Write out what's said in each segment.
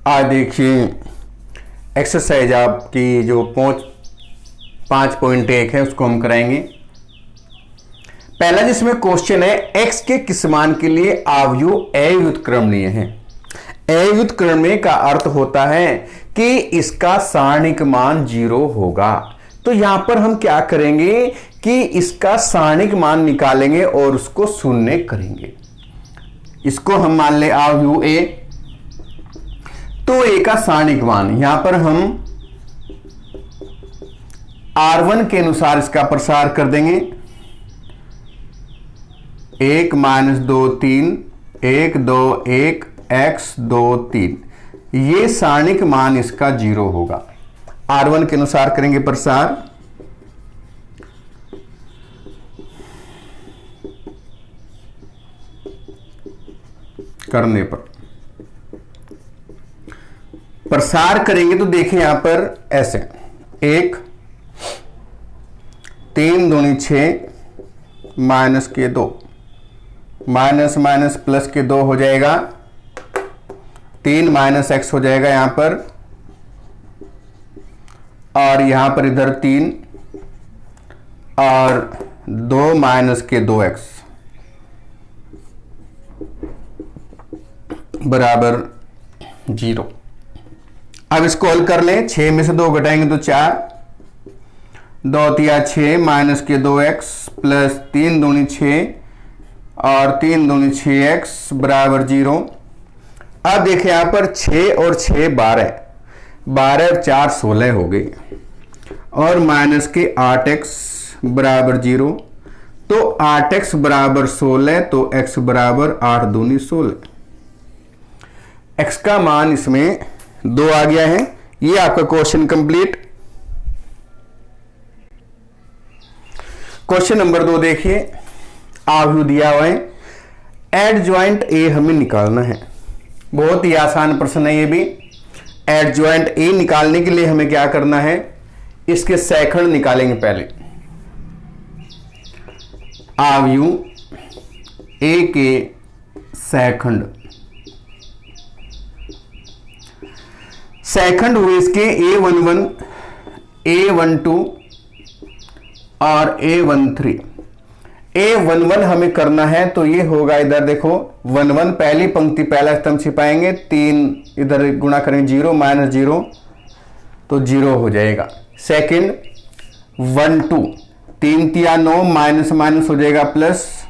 आज देखिए एक्सरसाइज आपकी जो 5.1 है उसको हम कराएंगे। पहला जिसमें क्वेश्चन है x के किस मान के लिए अवयव अव्युत्क्रमणीय है। अव्युत्क्रमणीय का अर्थ होता है कि इसका सारणिक मान 0 होगा। तो यहां पर हम क्या करेंगे कि इसका सारणिक मान निकालेंगे और उसको शून्य करेंगे। इसको हम मान ले अवयव a, तो a का सारणिक मान यहां पर हम R1 के अनुसार इसका प्रसार कर देंगे। 1 - 2 3 1 2 1 x 2 3, ये सारणिक मान इसका 0 होगा। R1 के अनुसार करेंगे प्रसार। करने पर प्रसार करेंगे तो देखें यहां पर ऐसे 1 3 दूनी 6 माइनस के 2 माइनस माइनस प्लस के 2 हो जाएगा। 3 माइनस एक्स हो जाएगा यहां पर, और यहां पर इधर 3 और 2 माइनस के 2x बराबर 0। अब इसको हल कर लें। 6 में से 2 घटाएंगे तो 4, 2 तिया 6 माइनस के 2x प्लस 3 दूनी 6 और 3 दूनी 6x बराबर 0। अब देखिए यहां पर 6 और 6 12, 12 और 4 16 हो गई, और माइनस के 8x बराबर 0। तो 8x बराबर 16, तो x बराबर 8 दूनी 16। x का मान इसमें 2 आ गया है। ये आपका क्वेश्चन कंप्लीट। क्वेश्चन नंबर 2 देखिए, अवयव दिया हुआ है, एडजॉइंट ए हमें निकालना है। बहुत ही आसान प्रश्न है ये भी। एडजॉइंट ए निकालने के लिए हमें क्या करना है, इसके सेकंड निकालेंगे पहले। अवयव ए के सेकंड हुए इसके A11 A12 और A13। A11 हमें करना है तो ये होगा, इधर देखो 11 पहली पंक्ति पहला स्तंभ छिपाएंगे, 3 इधर गुणा करेंगे 0 माइनस 0 तो 0 हो जाएगा। सेकंड 12 3 तिया 9 माइनस माइनस हो जाएगा प्लस,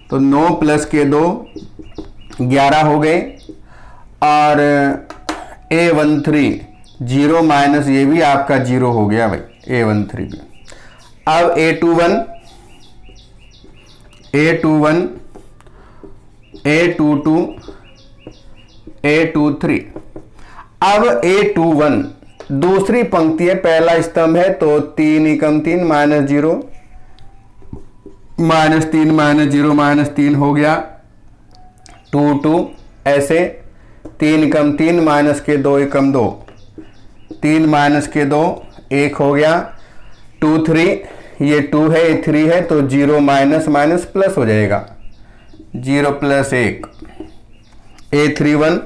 तो 9 प्लस के 2 11 हो गए, और A13 0 माइनस ये भी आपका 0 हो गया भाई A13 भी। अब A21 A22 A23। अब A21 दूसरी पंक्ति है, पहला स्तंभ है, तो 3 एकम 3 माइनस 0 माइनस 3 माइनस 0 माइनस 3 हो गया। 22 ऐसे 3 एकम 3 माइनस के 2 एकम 2 3 माइनस के 2 1 हो गया। 23 ये 2 है ये 3 है, तो 0 माइनस माइनस प्लस हो जाएगा, 0 plus 1। A31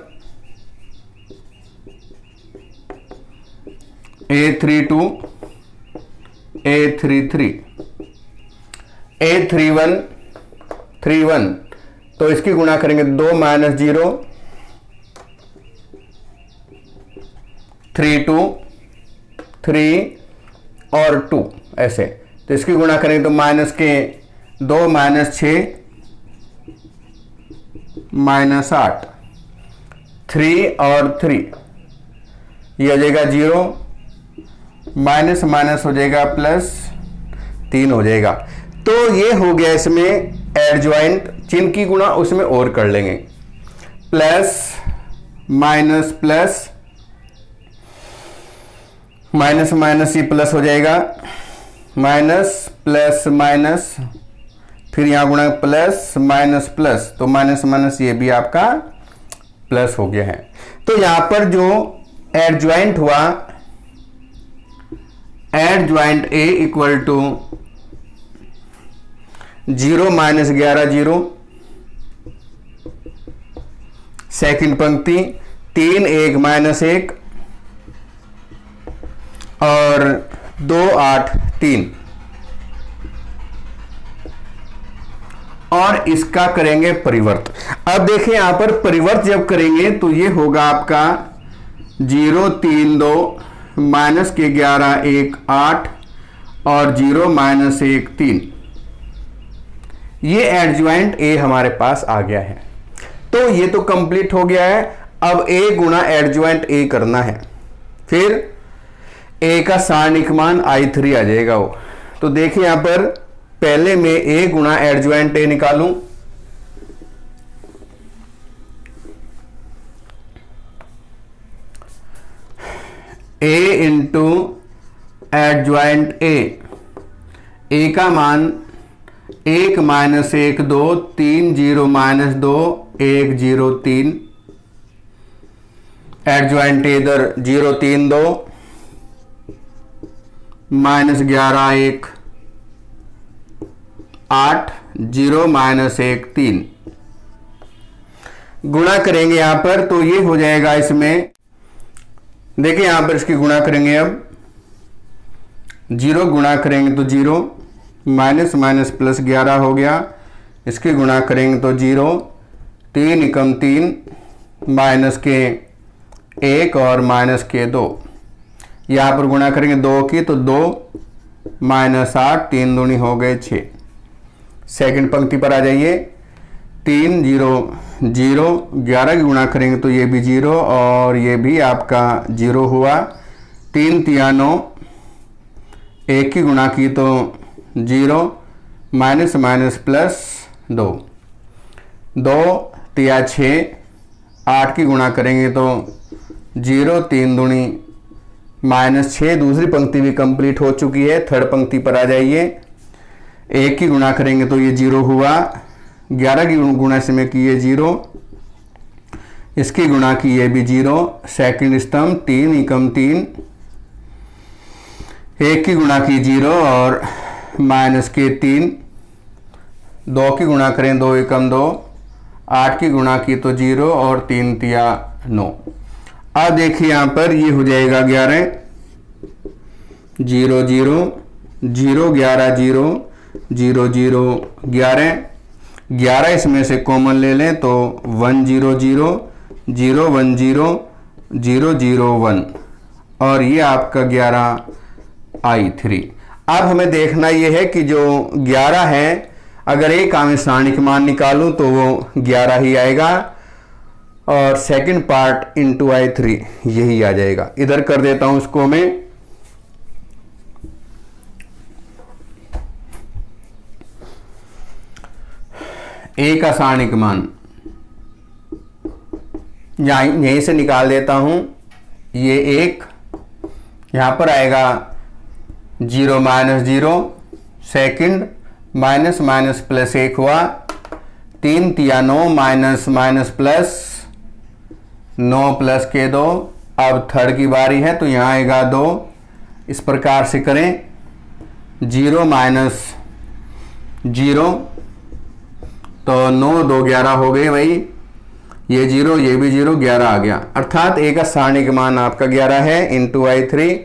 A32 A33 A31 31, तो इसकी गुणा करेंगे 2 माइनस 0 3 2 3 और 2 ऐसे, तो इसकी गुणा करेंगे तो माइनस के 2 माइनस 6 माइनस 8 3 और 3, ये हो जाएगा 0 माइनस माइनस हो जाएगा प्लस 3 हो जाएगा। तो ये हो गया इसमें एडजॉइंट। चिन्ह की गुणा उसमें और कर लेंगे, plus minus plus minus minus ये प्लस हो जाएगा, माइनस प्लस माइनस, फिर यहां गुणा प्लस माइनस प्लस, तो माइनस माइनस ये भी आपका प्लस हो गया है। तो यहां पर जो एडजॉइंट हुआ, adjoint A equal to 0 - 11 0, second पंक्ति 3 1 -1 और 2 8 3 और इसका करेंगे परिवर्त। अब देखिए यहां पर परिवर्त जब करेंगे तो ये होगा आपका 0 3 2 माइनस के 11 1 8 और 0 -1 3। ये एडज्वाइंट ए हमारे पास आ गया है। तो ये तो कंप्लीट हो गया है। अब ए गुणा एडज्वाइंट ए करना है, फिर ए का सारणिक मान I3 आ जाएगा वो। तो देखिए यहां पर पहले मैं ए गुणा एडज्वाइंट ए निकालूं। ए इंटू एडज्वाइंट ए का मान 1 -1 2 3 0 -2 1 0 3। एडज्वाइंट इधर 0 3 2 -11 1 8 0 -1 3 गुणा करेंगे यहां पर। तो ये हो जाएगा इसमें, देखिए यहां पर इसकी गुणा करेंगे। अब 0 गुणा करेंगे तो 0 माइनस माइनस प्लस 11 हो गया। इसकी गुणा करेंगे तो 0 3 एकम 3 माइनस के 1 और माइनस के 2। यहाँ पर गुणा करेंगे 2 की तो 2 -8 3 दूनी हो गए 6। सेकंड पंक्ति पर आ जाइए। 3 0 0 11 की गुणा करेंगे तो ये भी 0 और ये भी आपका 0 हुआ। 3 3 9 1 की गुणा की तो 0 माइनस माइनस प्लस 2 2 3 6 8 की गुणा करेंगे तो 0 3 दूनी -6। दूसरी पंक्ति भी कंप्लीट हो चुकी है। थर्ड पंक्ति पर आ जाइए। 1 की गुणा करेंगे तो ये 0 हुआ। 11 की गुणा इसमें की ये 0, इसकी गुणा की ये भी 0। सेकंड स्तंभ 3 एकम 3 1 की गुणा की 0 और माइनस के 3। 2 की गुणा करें 2 एकम 2 8 की गुणा की तो 0 और 3 तिया 9। अब देखिए यहां पर ये हो जाएगा 11 0 0 0 11 0 0 0 11 11 इसमें से कॉमन ले लें तो 1 0 0 0 1 0 0 0 1 और ये आपका 11 I3। अब हमें देखना ये है कि जो 11 है, अगर एक का मैं सारणिक मान निकालूं तो वो 11 ही आएगा और सेकंड पार्ट इंटू I3 यही आ जाएगा। इधर कर देता हूं इसको मैं। ए का सारणिक मान यहीं से निकाल देता हूं। ये 1 यहां पर आएगा 0 -0 सेकंड माइनस माइनस प्लस 1 हुआ। 3 तिया 9 माइनस माइनस प्लस 9 प्लस के 2। अब थर्ड की बारी है तो यहाँ आएगा 2। इस प्रकार से करें 0 -0 तो 9 2 11 हो गए भाई। ये 0 ये भी 0 11 आ गया। अर्थात ए का सारणिक मान आपका 11 है इंटू I3।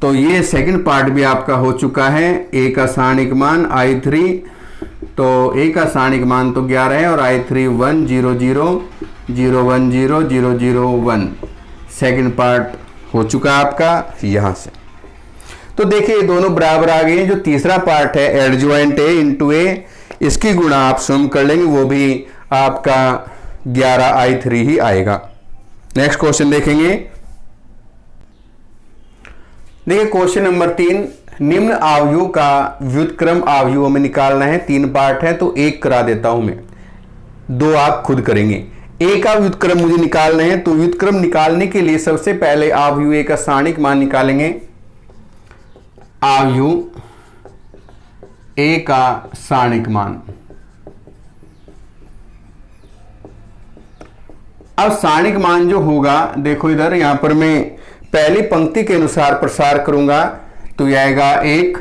तो ये सेकंड पार्ट भी आपका हो चुका है। ए का सारणिक मान I3, तो ए का सारणिक मान तो 11 है और I3 1 0 0 0 1 0 0 0 1 सेकंड पार्ट हो चुका आपका यहां से। तो देखिए दोनों बराबर आ गए। जो तीसरा पार्ट है एडज्वाइंट ए इंटू ए, इसकी गुणा आप सम कर लेंगे, वो भी आपका 11 I3 ही आएगा। नेक्स्ट क्वेश्चन देखेंगे। देखिए क्वेश्चन नंबर 3, निम्न आव्यूह का व्युत्क्रम आव्यूह हमें निकालना है। 3 पार्ट है तो 1 करा देता हूं मैं, 2 आप खुद करेंगे। ए का व्युत्क्रम मुझे निकालना है तो व्युत्क्रम निकालने के लिए सबसे पहले आव्यूह ए का सारणिक मान निकालेंगे। आव्यूह ए का सारणिक मान। अब सारणिक मान जो होगा, देखो इधर यहां पर मैं पहली पंक्ति के अनुसार प्रसार करूंगा तो यह आएगा 1।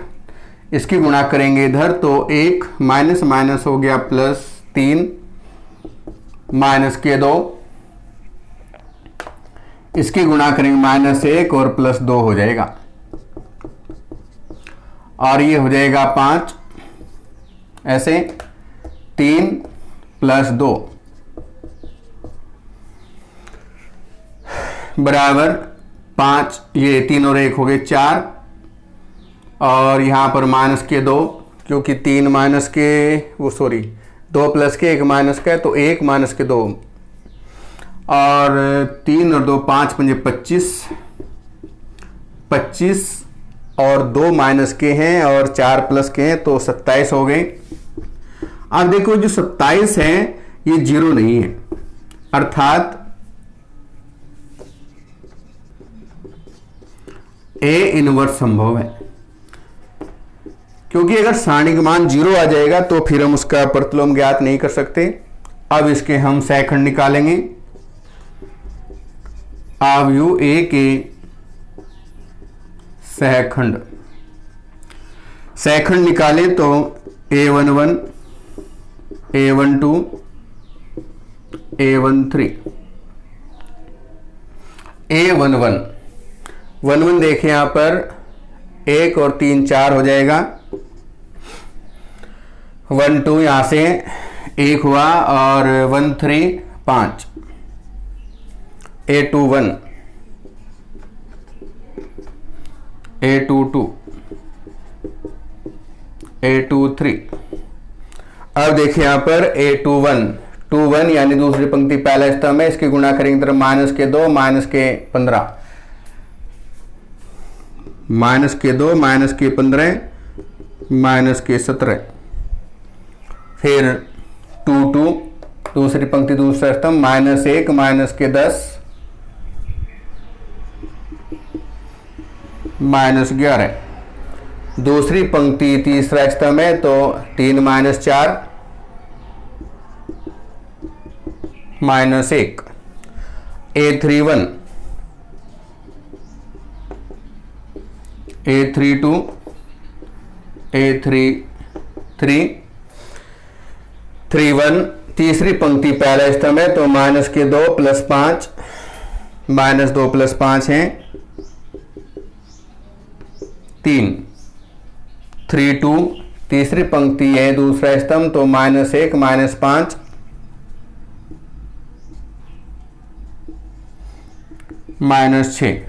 इसकी गुणा करेंगे इधर तो 1 माइनस माइनस हो गया प्लस 3 माइनस के 2 इसकी गुणा करेंगे -1 और +2 हो जाएगा, और ये हो जाएगा 5, ऐसे 3 + 2 बराबर 5, ये 3 और 1 हो गए 4, और यहाँ पर -2, क्योंकि 3 माइनस के 2 + के 1 माइनस का है, तो 1 - 2, और 3 और 2 5 × 5 = 25, और 2 माइनस के हैं और 4 प्लस के हैं, तो 27 हो गए। अब देखो जो 27 है ये 0 नहीं है, अर्थात A इनवर्स संभव है, क्योंकि अगर सारणिक मान 0 आ जाएगा तो फिर हम उसका प्रतिलोम ज्ञात नहीं कर सकते। अब इसके हम सहखंड निकालेंगे। अवयव A के सहखंड निकालें तो A11, A12, A13, A11 देखें यहां पर 1 और 3 4 हो जाएगा, 1 2 यहां से 1 हुआ, और 1 3 5, A21, A22, A23। अब देखिए यहां पर A21 यानी दूसरी पंक्ति पहला स्तंभ है, इसकी गुणा करेंगे तरफ -2 -15, -2 -15 -17, फिर 2 2 दूसरी पंक्ति दूसरा स्तंभ -1 -10 -11, दूसरी पंक्ति तीसरा स्तंभ है तो 3 - 4 -1, A31, A32, A33, 31 तीसरी पंक्ति पहला स्तंभ है तो -2 + 5 -2 + 5 है 3, 32 तीसरी पंक्ति है दूसरा स्तंभ तो -1 - 5 -6,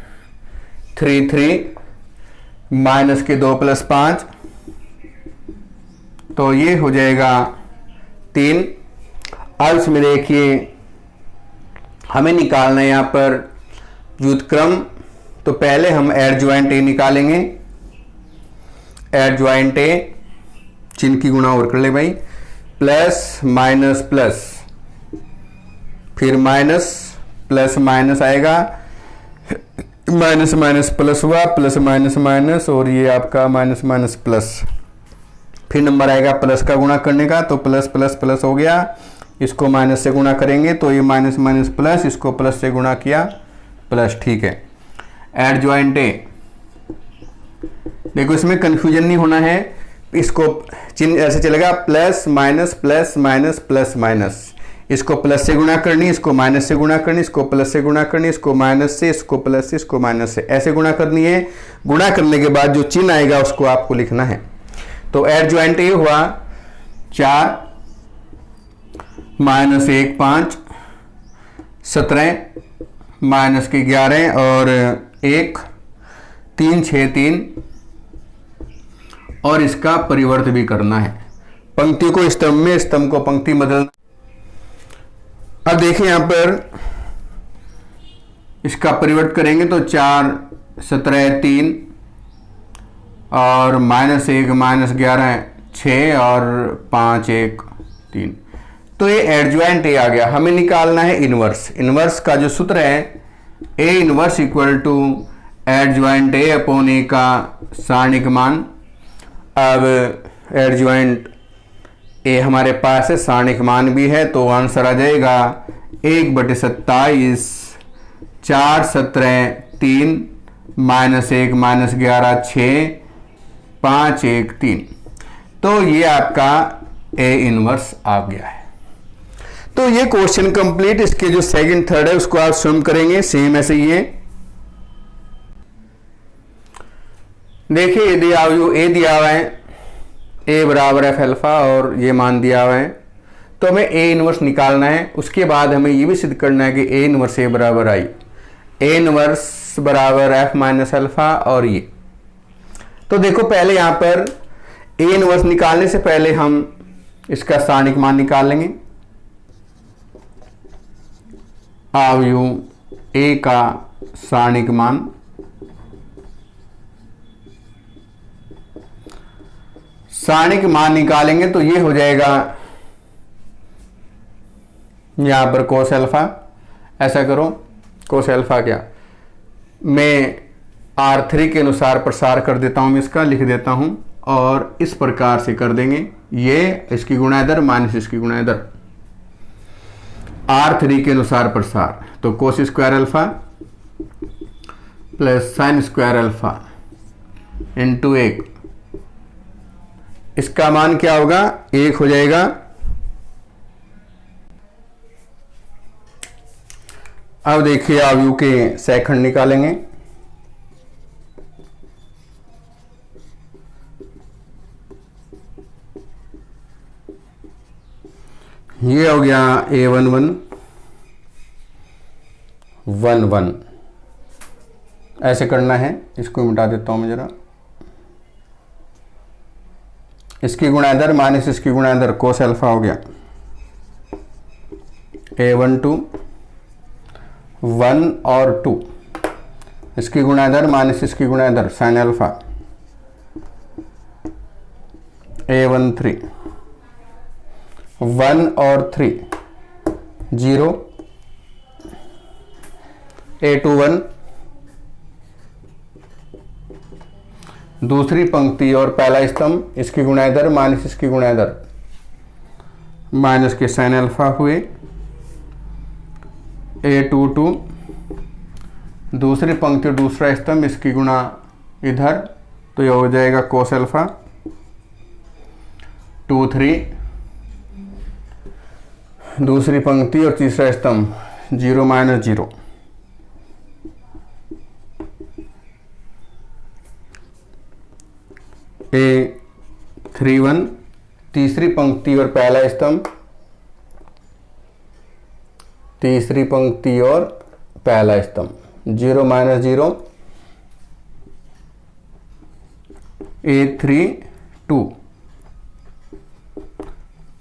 33 -2 + 5, तो ये हो जाएगा 3। अब इसमें देखिए हमें निकालना है यहाँ पर व्युत्क्रम, तो पहले हम एडज्वाइंट ए निकालेंगे। एडज्वाइंट ए चिन्ह की गुणा और कर ले भाई, प्लस माइनस प्लस, फिर माइनस प्लस माइनस आएगा, माइनस माइनस प्लस हुआ, प्लस माइनस माइनस, और ये आपका माइनस माइनस प्लस, फिर नंबर आएगा प्लस का गुणा करने का, तो प्लस प्लस प्लस हो गया, इसको माइनस से गुणा करेंगे तो ये माइनस माइनस प्लस, इसको प्लस से गुणा किया प्लस, ठीक है। एडज्वाइंट ए, देखो इसमें कंफ्यूजन नहीं होना है, इसको चिन्ह ऐसे चलेगा plus minus plus minus plus minus, इसको प्लस से गुणा करनी, इसको माइनस से गुणा करनी, इसको प्लस से गुणा करनी, इसको माइनस से, इसको प्लस से, इसको माइनस से, ऐसे गुणा करनी है। गुणा करने के बाद जो चिन्ह आएगा उसको आपको लिखना है। तो एडज्वाइंट ए हुआ 4 -1 5 17 -11 और 1 3 6 3, और इसका परिवर्त भी करना है, पंक्ति को स्तंभ में, स्तंभ को पंक्ति बदलना। अब देखिए यहां पर इसका परिवर्त करेंगे तो 4 17 3 और -1 -11 6 और 5 1 3, तो ये एडज्वाइंट ए आ गया। हमें निकालना है इनवर्स। इनवर्स का जो सूत्र है A inverse equal to adjoint A upon A का सारणिक मान। अब एडज्वाइंट ए हमारे पास है, सारणिक मान भी है, तो आंसर आ जाएगा 1/27 4 17 3 -1 -11 6 5 1 3, तो ये आपका ए इनवर्स आ गया है। तो ये क्वेश्चन कंप्लीट। इसके जो सेकंड थर्ड है उसको आप स्वयं करेंगे सेम ऐसे ही है। देखिए यदि आयु ए दिया हुआ है, ए बराबर एफ अल्फा और ये मान दिया हुआ है, तो हमें ए इनवर्स निकालना है। उसके बाद हमें ये भी सिद्ध करना है कि ए इनवर्स ए बराबर आई, ए इनवर्स बराबर एफ माइनस अल्फा और ये। तो देखो पहले यहां पर ए इनवर्स निकालने से पहले हम इसका स्थानिक मान निकाल लेंगे। आयु ए का स्थानिक मान निकालेंगे तो ये हो जाएगा यहां पर कोस अल्फा। ऐसा करो, कोस अल्फा क्या, मैं R3 के अनुसार प्रसार कर देता हूं, मैं इसका लिख देता हूं और इस प्रकार से कर देंगे। ये इसकी गुणा इधर माइनस इसकी गुणा इधर, R3 के अनुसार प्रसार। तो cos square alpha plus sine square alpha into 1, इसका मान क्या होगा, 1 हो जाएगा। अब देखिए आयु के सेकंड निकालेंगे। ये हो गया A11 11, ऐसे करना है। इसको मिटा देता हूं मैं जरा, इसकी गुणा इधर माइनस इसकी गुणा इधर, कोस अल्फा हो गया A12 1 और 2, इसकी गुणा इधर माइनस इसकी गुणा इधर, साइन अल्फा A13 1 और 3 0 A21, दूसरी पंक्ति और पहला स्तंभ, इसकी गुणा इधर माइनस इसकी गुणा इधर, माइनस के साइन अल्फा हुए। A22, दूसरी पंक्ति दूसरा स्तंभ, इसकी गुणा इधर, तो यह हो जाएगा कोस अल्फा। 23, दूसरी पंक्ति और तीसरा स्तंभ 0 माइनस 0, A31, तीसरी पंक्ति और पहला स्तंभ, तीसरी पंक्ति और पहला स्तंभ 0 माइनस 0, A32,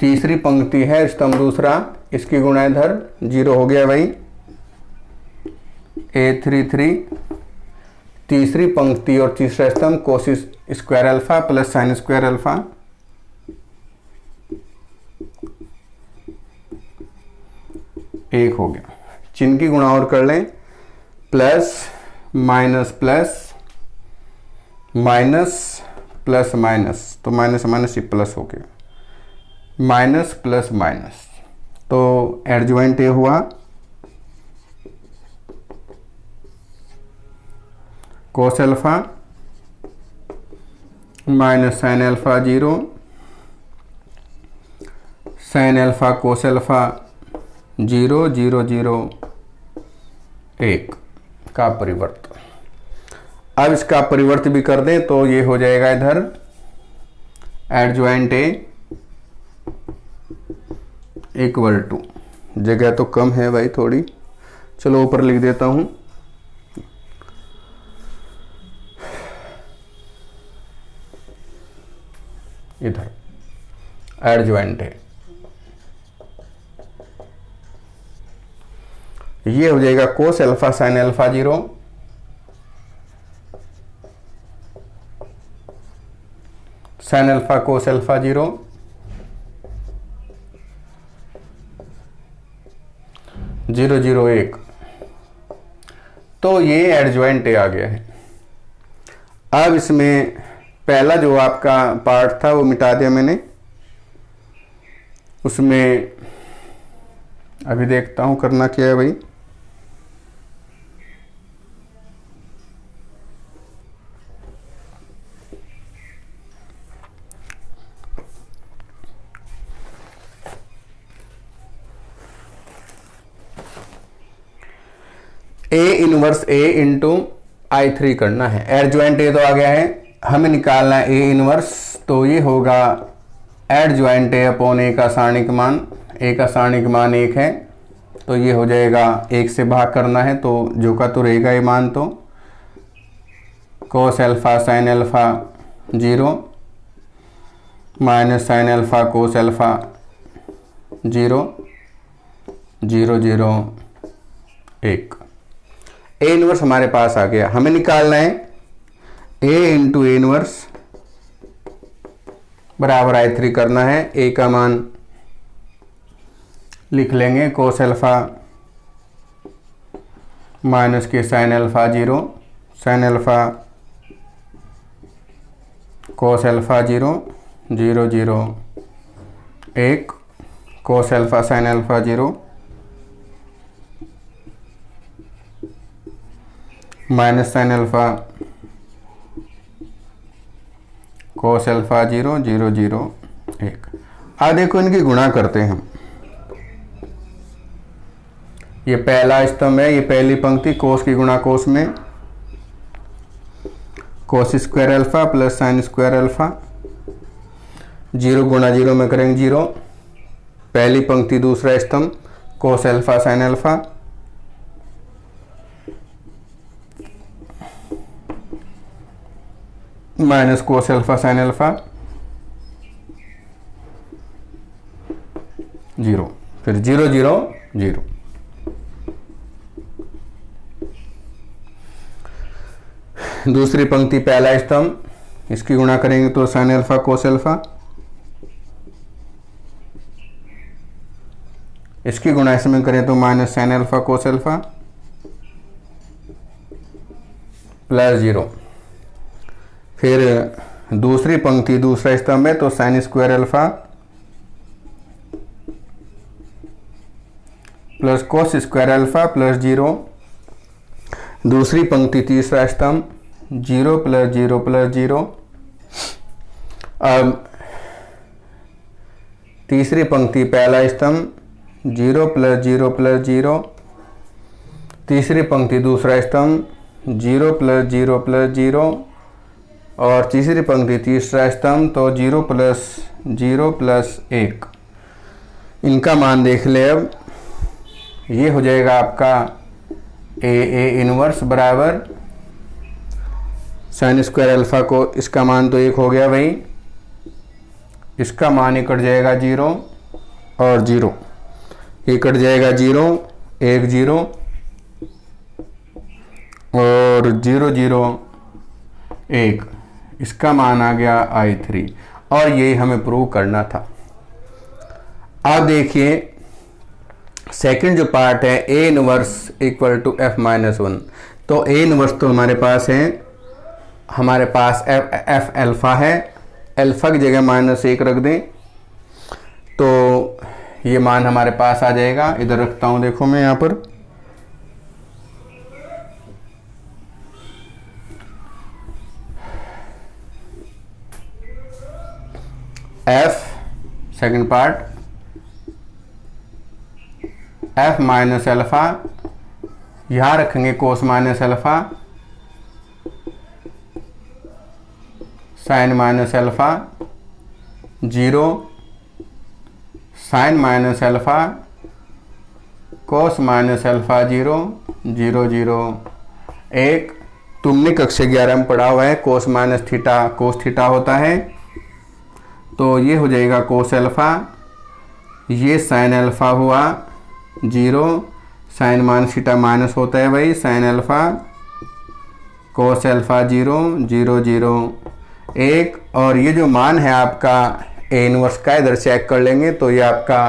तीसरी पंक्ति है स्तंभ दूसरा, इसकी गुणा इधर 0 हो गया भाई। A33, तीसरी पंक्ति और तीसरा स्तंभ, cos square alpha plus sine square alpha, एक हो गया। चिन्ह की गुणा और कर लें, plus minus plus minus plus minus, तो माइनस माइनस ये प्लस हो गया, माइनस प्लस माइनस, तो एडजॉइंट ये हुआ cos alpha minus sine alpha 0, sine alpha cos alpha 0 0 0 1 का परिवर्त। अब इसका परिवर्त भी कर दें तो ये हो जाएगा इधर एडजॉइंट ए इक्वल टू, जगह तो कम है भाई थोड़ी, चलो ऊपर लिख देता हूं, इधर एडजॉइंट है, ये हो जाएगा cos alpha sine alpha 0, sine alpha cos alpha 0, 0 0 1, तो ये एडजॉइंट आ गया है। अब इसमें पहला जो आपका पार्ट था वो मिटा दिया मैंने, उसमें अभी देखता हूं करना क्या है भाई। A inverse A into I3 करना है। एडजॉइंट ए तो आ गया है, हमें निकालना है ए इनवर्स, तो ये होगा एडजॉइंट ए अपॉन ए का सारणिक मान। ए का सारणिक मान 1 है, तो ये हो जाएगा 1 से भाग करना है, तो जो का तो रहेगा ये मान, तो कोस alpha sine alpha 0 minus sine alpha cos alpha 0 0 0 1। A inverse हमारे पास आ गया। हमें निकालना है ए इंटू ए इनवर्स बराबर I3 करना है। ए का मान लिख लेंगे कोस एल्फा माइनस के साइन एल्फा 0 साइन एल्फा कोस एल्फा 0 0 0 1 कोस alpha sine alpha 0 minus sine alpha कोस एल्फा 0 0 0 1। अब देखो इनकी गुणा करते हैं हम। ये पहला स्तंभ है, ये पहली पंक्ति, कोस की गुणा कोस में, cos square alpha plus sine square alpha, 0 गुणा 0 में करेंगे 0। पहली पंक्ति दूसरा स्तंभ, cos alpha sine alpha minus cos alpha sine alpha 0, फिर 0 0 0। दूसरी पंक्ति पहला स्तंभ, इसकी गुणा करेंगे तो साइन अल्फा कोस अल्फा, इसकी गुणा इसमें करें तो minus sine alpha cos alpha plus 0। फिर दूसरी पंक्ति दूसरा स्तंभ है, तो sine square alpha plus cos square alpha plus 0। दूसरी पंक्ति तीसरा स्तंभ, 0 प्लस 0 प्लस 0। अब तीसरी पंक्ति पहला स्तंभ, 0 प्लस 0 प्लस 0। तीसरी पंक्ति दूसरा स्तंभ, 0 प्लस 0 प्लस 0। और तीसरी पंक्ति तीसरा स्तंभ, तो 0 प्लस 0 प्लस 1। इनका मान देख ले। अब ये हो जाएगा आपका ए इनवर्स बराबर साइन स्क्वायर अल्फा को, इसका मान तो 1 हो गया भाई, इसका मान ये कट जाएगा 0 और 0, ये कट जाएगा 0 1 0 और 0 0 1। इसका मान आ गया I3, और ये हमें प्रूव करना था। अब देखिए सेकंड जो पार्ट है, A inverse equal to F minus 1। तो ए इनवर्स तो हमारे पास है, हमारे पास F अल्फा है, अल्फा की जगह -1 रख दें तो ये मान हमारे पास आ जाएगा। इधर रखता हूं, देखो मैं यहाँ पर F second part F minus alpha, यहाँ रखेंगे cos minus alpha sine minus alpha 0 sine minus alpha cos minus alpha 0 0 0 1। तुमने कक्षा 11 में पढ़ा हुआ है कोस माइनस थीटा कोस थीटा होता है, तो ये हो जाएगा कोस अल्फा, ये साइन अल्फा हुआ 0 साइन माइनस थीटा माइनस होता है भाई, साइन अल्फा कोस अल्फा 0 0 0 1। और ये जो मान है आपका ए इनवर्स का, इधर चेक कर लेंगे तो ये आपका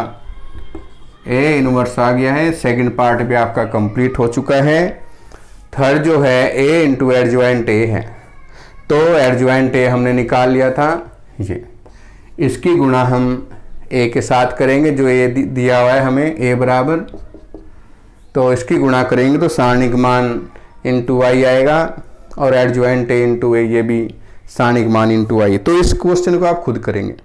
ए इनवर्स आ गया है। सेकंड पार्ट भी आपका कंप्लीट हो चुका है। थर्ड जो है ए इंटू एडजॉइंट ए है, तो एडजॉइंट ए हमने निकाल लिया था, ये इसकी गुणा हम ए के साथ करेंगे, जो ए दिया हुआ है हमें ए बराबर, तो इसकी गुणा करेंगे तो सारणिक मान इंटू आई आएगा, और एडजॉइंट ए इंटू ए ये भी सारणिक मान इंटू आई। तो इस क्वेश्चन को आप खुद करेंगे।